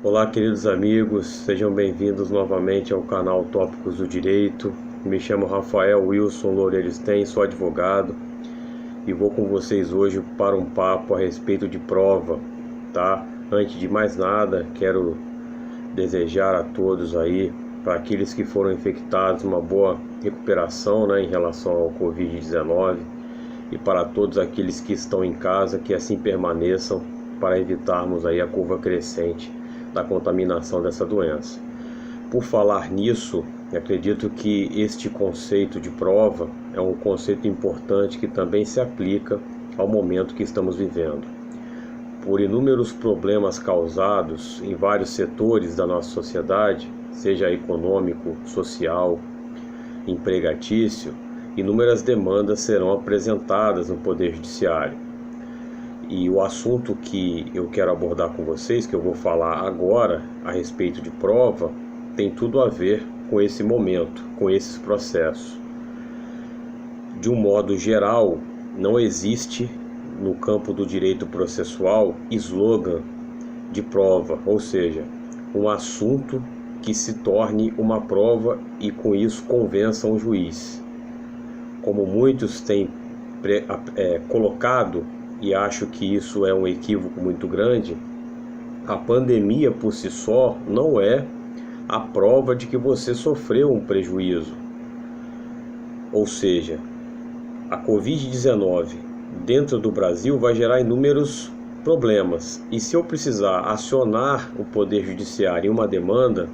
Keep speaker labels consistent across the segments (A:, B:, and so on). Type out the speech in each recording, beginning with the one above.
A: Olá, queridos amigos, sejam bem-vindos novamente ao canal Tópicos do Direito. Me chamo Rafael Wilson Loureiro Sten, sou advogado e vou com vocês hoje para um papo a respeito de prova, tá? Antes de mais nada, quero desejar a todos aí, para aqueles que foram infectados, uma boa recuperação, né, em relação ao Covid-19 e para todos aqueles que estão em casa, que assim permaneçam para evitarmos aí a curva crescente da contaminação dessa doença. Por falar nisso, acredito que este conceito de prova é um conceito importante que também se aplica ao momento que estamos vivendo. Por inúmeros problemas causados em vários setores da nossa sociedade, seja econômico, social, empregatício, inúmeras demandas serão apresentadas no Poder Judiciário. E o assunto que eu quero abordar com vocês, que eu vou falar agora a respeito de prova, tem tudo a ver com esse momento, com esses processos. De um modo geral, não existe no campo do direito processual slogan de prova, ou seja, um assunto que se torne uma prova e com isso convença um juiz. Como muitos têm colocado, e acho que isso é um equívoco muito grande, a pandemia por si só não é a prova de que você sofreu um prejuízo. Ou seja, a Covid-19 dentro do Brasil vai gerar inúmeros problemas. E se eu precisar acionar o Poder Judiciário em uma demanda,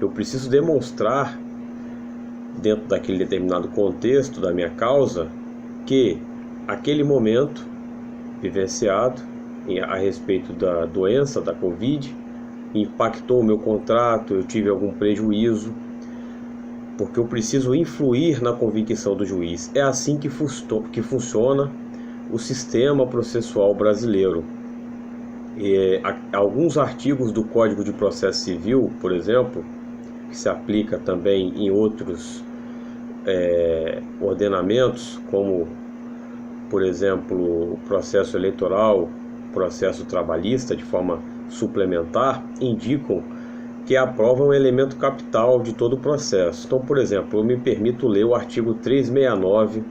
A: eu preciso demonstrar, dentro daquele determinado contexto da minha causa, que aquele momento vivenciado a respeito da doença, da Covid, impactou o meu contrato, eu tive algum prejuízo, porque eu preciso influir na convicção do juiz. É assim que funciona o sistema processual brasileiro. Alguns artigos do Código de Processo Civil, por exemplo, que se aplica também em outros ordenamentos, como por exemplo, o processo eleitoral, processo trabalhista, de forma suplementar, indicam que a prova é um elemento capital de todo o processo. Então, por exemplo, eu me permito ler o artigo 369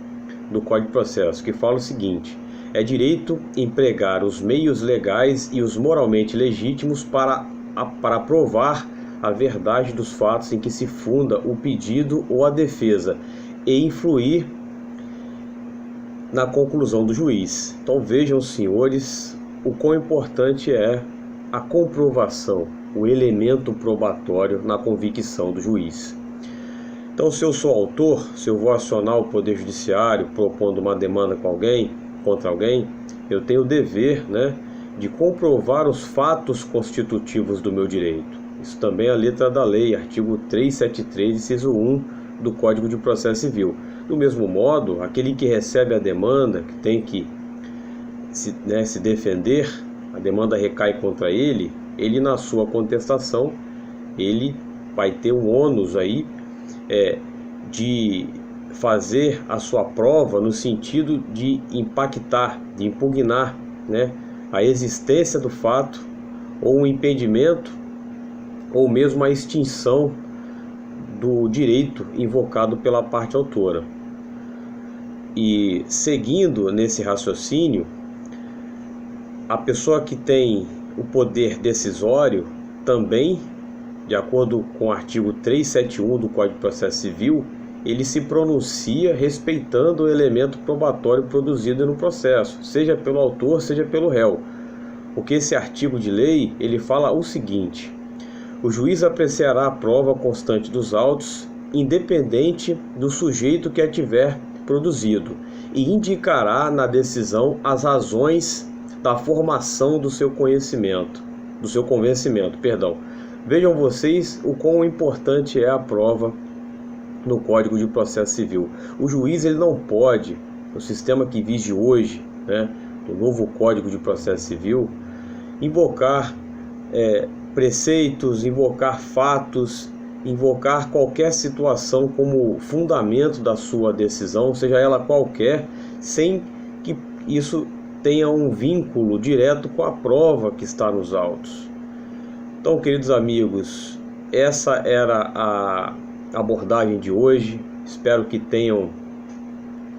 A: do Código de Processo, que fala o seguinte: é direito empregar os meios legais e os moralmente legítimos para provar a verdade dos fatos em que se funda o pedido ou a defesa e influir na conclusão do juiz. Então vejam, senhores, o quão importante é a comprovação, o elemento probatório na convicção do juiz. Então, se eu sou autor, se eu vou acionar o Poder Judiciário propondo uma demanda contra alguém, eu tenho o dever, de comprovar os fatos constitutivos do meu direito. Isso também é a letra da lei, artigo 373, inciso 1 do Código de Processo Civil. Do mesmo modo, aquele que recebe a demanda, que tem que se defender, a demanda recai contra ele, na sua contestação, ele vai ter um ônus aí de fazer a sua prova no sentido de impactar, de impugnar, a existência do fato, ou o impedimento, ou mesmo a extinção do direito invocado pela parte autora. E seguindo nesse raciocínio, a pessoa que tem o poder decisório também, de acordo com o artigo 371 do Código de Processo Civil, ele se pronuncia respeitando o elemento probatório produzido no processo, seja pelo autor, seja pelo réu. Porque esse artigo de lei, ele fala o seguinte: o juiz apreciará a prova constante dos autos, independente do sujeito que a tiver produzido, e indicará na decisão as razões da formação do seu convencimento. Vejam vocês o quão importante é a prova no Código de Processo Civil. O juiz, ele não pode, no sistema que vige hoje, do novo Código de Processo Civil, invocar preceitos, invocar fatos, invocar qualquer situação como fundamento da sua decisão, seja ela qualquer, sem que isso tenha um vínculo direto com a prova que está nos autos. Então, queridos amigos, essa era a abordagem de hoje. Espero que tenham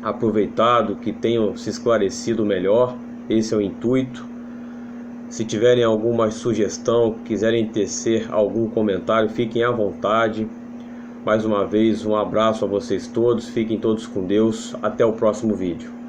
A: aproveitado, que tenham se esclarecido melhor. Esse é o intuito. Se tiverem alguma sugestão, quiserem tecer algum comentário, fiquem à vontade. Mais uma vez, um abraço a vocês todos. Fiquem todos com Deus. Até o próximo vídeo.